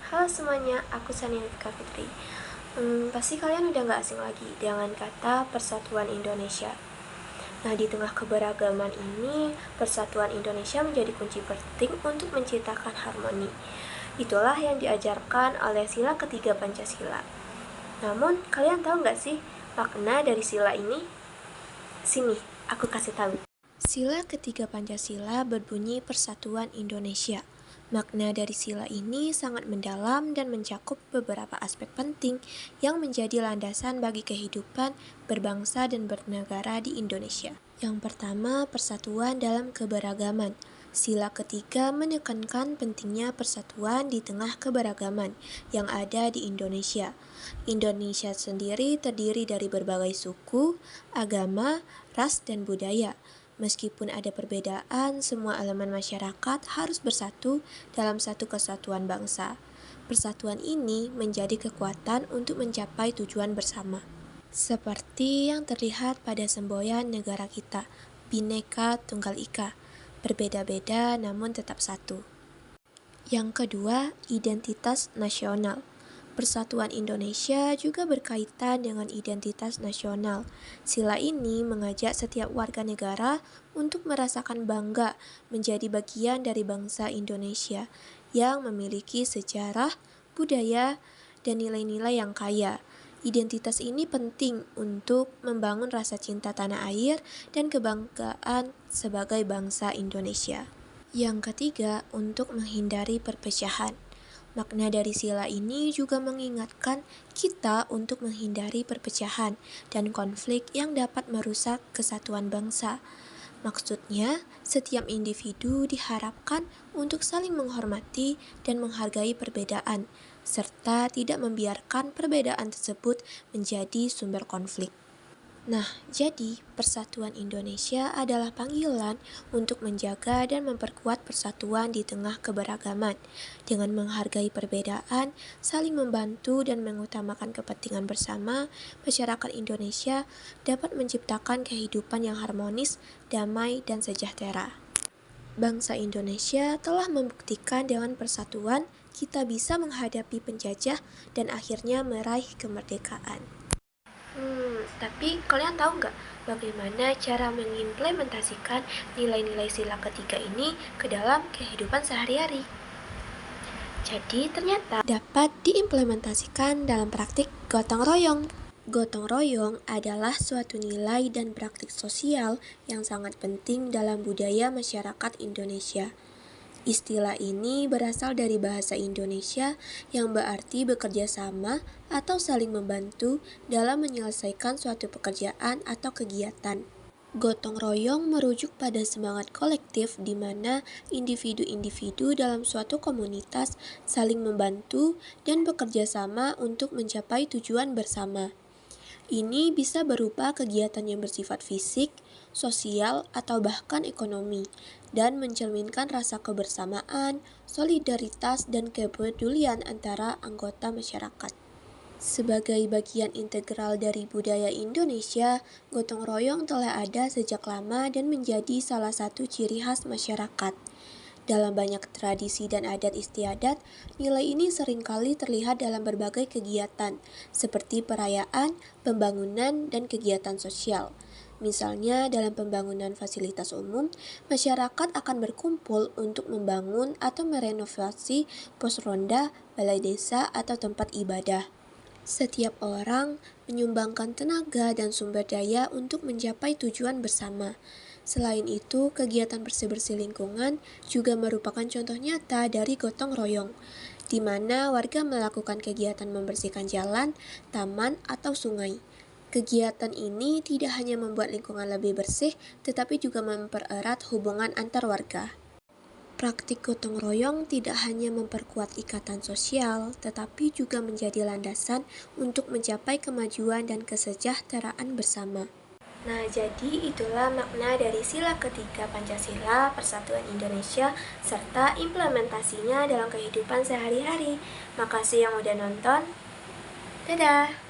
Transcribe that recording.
Halo semuanya, aku Sanifika Fitri. Pasti kalian udah gak asing lagi dengan kata Persatuan Indonesia. Nah, di tengah keberagaman ini, Persatuan Indonesia menjadi kunci penting untuk menciptakan harmoni. Itulah yang diajarkan oleh sila ketiga Pancasila. Namun, kalian tahu gak sih makna dari sila ini? Sini, aku kasih tahu. Sila ketiga Pancasila berbunyi Persatuan Indonesia. Makna dari sila ini sangat mendalam dan mencakup beberapa aspek penting yang menjadi landasan bagi kehidupan berbangsa dan bernegara di Indonesia. Yang pertama, persatuan dalam keberagaman. Sila ketiga menekankan pentingnya persatuan di tengah keberagaman yang ada di Indonesia. Indonesia sendiri terdiri dari berbagai suku, agama, ras, dan budaya. Meskipun ada perbedaan, semua elemen masyarakat harus bersatu dalam satu kesatuan bangsa. Persatuan ini menjadi kekuatan untuk mencapai tujuan bersama. Seperti yang terlihat pada semboyan negara kita, Bhinneka Tunggal Ika, berbeda-beda namun tetap satu. Yang kedua, identitas nasional. Persatuan Indonesia juga berkaitan dengan identitas nasional. Sila ini mengajak setiap warga negara untuk merasakan bangga menjadi bagian dari bangsa Indonesia yang memiliki sejarah, budaya, dan nilai-nilai yang kaya. Identitas ini penting untuk membangun rasa cinta tanah air dan kebanggaan sebagai bangsa Indonesia. Yang ketiga, untuk menghindari perpecahan. Makna dari sila ini juga mengingatkan kita untuk menghindari perpecahan dan konflik yang dapat merusak kesatuan bangsa. Maksudnya, setiap individu diharapkan untuk saling menghormati dan menghargai perbedaan, serta tidak membiarkan perbedaan tersebut menjadi sumber konflik. Nah, jadi Persatuan Indonesia adalah panggilan untuk menjaga dan memperkuat persatuan di tengah keberagaman. Dengan menghargai perbedaan, saling membantu dan mengutamakan kepentingan bersama, masyarakat Indonesia dapat menciptakan kehidupan yang harmonis, damai, dan sejahtera. Bangsa Indonesia telah membuktikan dengan persatuan kita bisa menghadapi penjajah dan akhirnya meraih kemerdekaan. Tapi kalian tahu nggak bagaimana cara mengimplementasikan nilai-nilai sila ketiga ini ke dalam kehidupan sehari-hari? Jadi ternyata dapat diimplementasikan dalam praktik gotong royong. Gotong royong adalah suatu nilai dan praktik sosial yang sangat penting dalam budaya masyarakat Indonesia. Istilah ini berasal dari bahasa Indonesia yang berarti bekerja sama atau saling membantu dalam menyelesaikan suatu pekerjaan atau kegiatan. Gotong royong merujuk pada semangat kolektif di mana individu-individu dalam suatu komunitas saling membantu dan bekerja sama untuk mencapai tujuan bersama. Ini bisa berupa kegiatan yang bersifat fisik, sosial, atau bahkan ekonomi, dan mencerminkan rasa kebersamaan, solidaritas, dan kepedulian antara anggota masyarakat. Sebagai bagian integral dari budaya Indonesia, gotong royong telah ada sejak lama dan menjadi salah satu ciri khas masyarakat. Dalam banyak tradisi dan adat istiadat, nilai ini seringkali terlihat dalam berbagai kegiatan, seperti perayaan, pembangunan, dan kegiatan sosial. Misalnya, dalam pembangunan fasilitas umum, masyarakat akan berkumpul untuk membangun atau merenovasi pos ronda, balai desa, atau tempat ibadah. Setiap orang menyumbangkan tenaga dan sumber daya untuk mencapai tujuan bersama. Selain itu, kegiatan bersih-bersih lingkungan juga merupakan contoh nyata dari gotong royong, di mana warga melakukan kegiatan membersihkan jalan, taman, atau sungai. Kegiatan ini tidak hanya membuat lingkungan lebih bersih, tetapi juga mempererat hubungan antar warga. Praktik gotong royong tidak hanya memperkuat ikatan sosial, tetapi juga menjadi landasan untuk mencapai kemajuan dan kesejahteraan bersama. Nah, jadi itulah makna dari sila ketiga Pancasila, Persatuan Indonesia, serta implementasinya dalam kehidupan sehari-hari. Makasih yang udah nonton. Dadah!